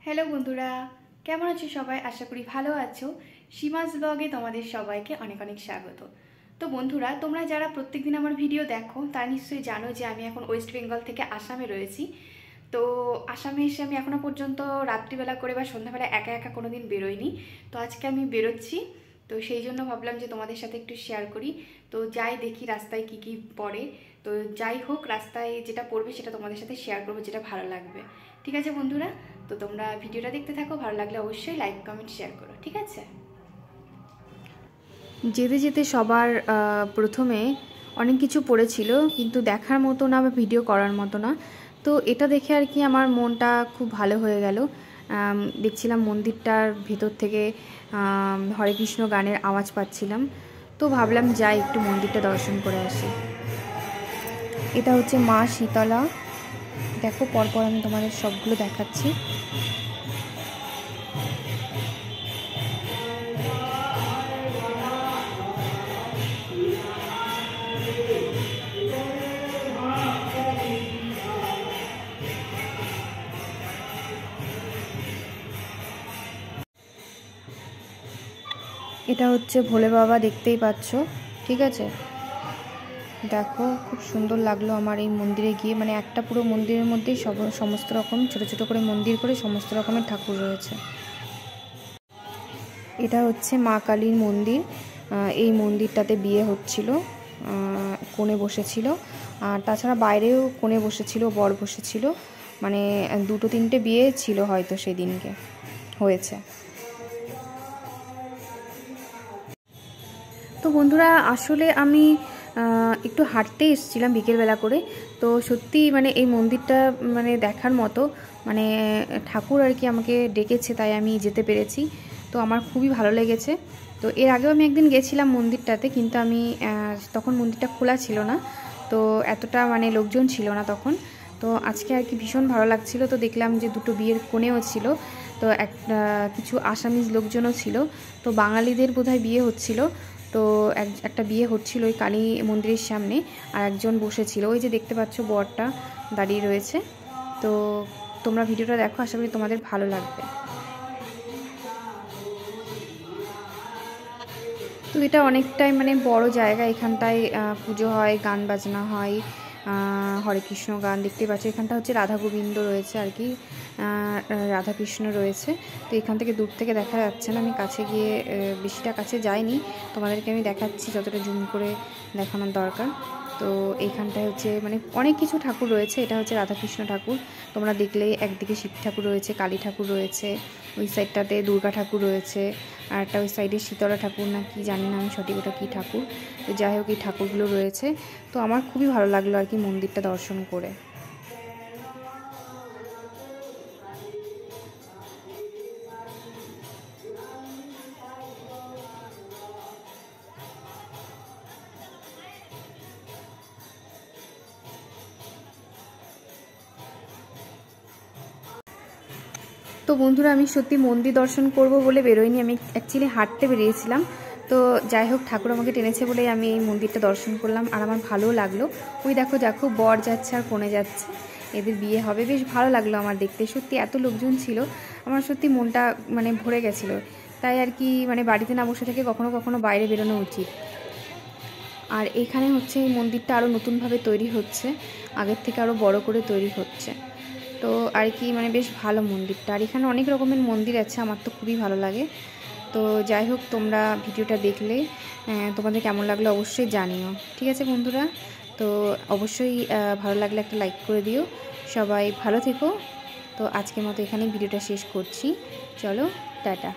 Hello বন্ধুরা, কেমন আছো সবাই? আশা করি ভালো আছো। সীমাস ব্লগে তোমাদের সবাইকে অনেক অনেক স্বাগত। তো বন্ধুরা, তোমরা যারা প্রত্যেকদিন আমার ভিডিও দেখো তারা নিশ্চয়ই জানো যে আমি এখন ওয়েস্ট বেঙ্গল থেকে আসামে রয়েছি। তো আসামে এসে আমি এখনও পর্যন্ত রাত্রিবেলা করে বা সন্ধ্যাবেলা একা একা কোনো দিন বেরোইনি। তো আজকে আমি বেরোচ্ছি, তো সেই জন্য ভাবলাম যে তোমাদের সাথে একটু শেয়ার করি। তো যাই দেখি রাস্তায় কি কি পড়ে। তো যাই হোক, রাস্তায় যেটা পড়বে সেটা তোমাদের সাথে শেয়ার করবো, যেটা ভালো লাগবে। ঠিক আছে বন্ধুরা, তো তোমরা ভিডিওটা দেখতে থাকো। ভালো লাগলে অবশ্যই লাইক কমেন্ট শেয়ার করো, ঠিক আছে? যেতে যেতে সবার প্রথমে অনেক কিছু পড়েছিল, কিন্তু দেখার মতো না বা ভিডিও করার মতো না। তো এটা দেখে আর কি আমার মনটা খুব ভালো হয়ে গেল। দেখছিলাম মন্দিরটার ভেতর থেকে হরে কৃষ্ণ গানের আওয়াজ পাচ্ছিলাম। তো ভাবলাম যাই একটু মন্দিরটা দর্শন করে আসি। এটা হচ্ছে মা শীতলা। দেখো পরপর আমি তোমাদের সবগুলো দেখাচ্ছি। এটা হচ্ছে ভোলে বাবা, দেখতেই পাচ্ছ। ঠিক আছে, দেখো খুব সুন্দর লাগলো আমার এই মন্দিরে গিয়ে। মানে একটা পুরো মন্দিরের মধ্যেই সমস্ত রকম ছোট ছোট করে মন্দির করে সমস্ত রকমের ঠাকুর রয়েছে। এটা হচ্ছে মা কালীর মন্দির। এই মন্দিরটাতে বিয়ে হচ্ছিল, কোণে বসেছিল। আর তাছাড়া বাইরেও কোণে বসেছিল, বর বসেছিল। মানে দুটো তিনটে বিয়ে ছিল হয়তো সেদিনকে হয়েছে। তো বন্ধুরা, আসলে আমি একটু হাঁটতে এসেছিলাম বিকেলবেলা করে। তো সত্যি মানে এই মন্দিরটা মানে দেখার মতো, মানে ঠাকুর আর কি আমাকে ডেকেছে, তাই আমি যেতে পেরেছি। তো আমার খুবই ভালো লেগেছে। তো এর আগেও আমি একদিন গেছিলাম মন্দিরটাতে, কিন্তু আমি তখন মন্দিরটা খোলা ছিল না, তো এতটা মানে লোকজন ছিল না তখন। তো আজকে আর কি ভীষণ ভালো লাগছিল। তো দেখলাম যে দুটো বিয়ের কোণেও ছিল, তো কিছু আসামিজ লোকজনও ছিল। তো বাঙালিদের বোধহয় বিয়ে হচ্ছিল। তো একটা বিয়ে হচ্ছিল ওই কালী মন্দিরের সামনে, আর একজন বসেছিল, ওই যে দেখতে পাচ্ছ বরটা দাঁড়িয়ে রয়েছে। তো তোমরা ভিডিওটা দেখো, আশা করি তোমাদের ভালো লাগবে। তো এটা অনেকটাই মানে বড় জায়গা। এখানটায় পুজো হয়, গান বাজনা হয়, হরে কৃষ্ণ গান দেখতে পাচ্ছি। এখানটা হচ্ছে রাধা গোবিন্দ রয়েছে আর কি, রাধা কৃষ্ণ রয়েছে। তো এখান থেকে দূর থেকে দেখা যাচ্ছে না, আমি কাছে গিয়ে বেশিটা কাছে যাইনি, তোমাদেরকে আমি দেখাচ্ছি যতটা জুম করে দেখানোর দরকার। তো এইখানটায় হচ্ছে মানে অনেক কিছু ঠাকুর রয়েছে। এটা হচ্ছে রাধাকৃষ্ণ ঠাকুর। তোমরা দেখলেই একদিকে শিব ঠাকুর রয়েছে, কালী ঠাকুর রয়েছে, ওই সাইডটাতে দুর্গা ঠাকুর রয়েছে, আর একটা ওই সাইডে শীতলা ঠাকুর না কি জানি না আমি সঠিক ওটা কী ঠাকুর। তো যাই হোক, এই ঠাকুরগুলো রয়েছে। তো আমার খুবই ভালো লাগলো আর কি মন্দিরটা দর্শন করে। তো বন্ধুরা, আমি সত্যি মন্দির দর্শন করব বলে বেরোইনি, আমি অ্যাকচুয়ালি হাঁটতে বেরিয়েছিলাম। তো যাই হোক, ঠাকুর আমাকে টেনেছে বলেই আমি এই মন্দিরটা দর্শন করলাম, আর আমার ভালোও লাগলো। ওই দেখো দেখো, বর যাচ্ছে আর কনে যাচ্ছে, এদের বিয়ে হবে। বেশ ভালো লাগলো আমার দেখতে। সত্যি এত লোকজন ছিল, আমার সত্যি মনটা মানে ভরে গেছিলো। তাই আর কি মানে বাড়িতে না বসে থেকে কখনো কখনো বাইরে বেরোনো উচিত। আর এখানে হচ্ছে এই মন্দিরটা আরও নতুনভাবে তৈরি হচ্ছে, আগের থেকে আরও বড় করে তৈরি হচ্ছে। তো আর কি মানে বেশ ভালো মন্দিরটা। আর এখানে অনেক রকমের মন্দির আছে, আমার তো খুবই ভালো লাগে। তো যাই হোক, তোমরা ভিডিওটা দেখলে তোমাদের কেমন লাগলো অবশ্যই জানিও। ঠিক আছে বন্ধুরা, তো অবশ্যই ভালো লাগলে একটা লাইক করে দিও। সবাই ভালো থেকো। তো আজকের মতো এখানেই ভিডিওটা শেষ করছি। চলো, টাটা।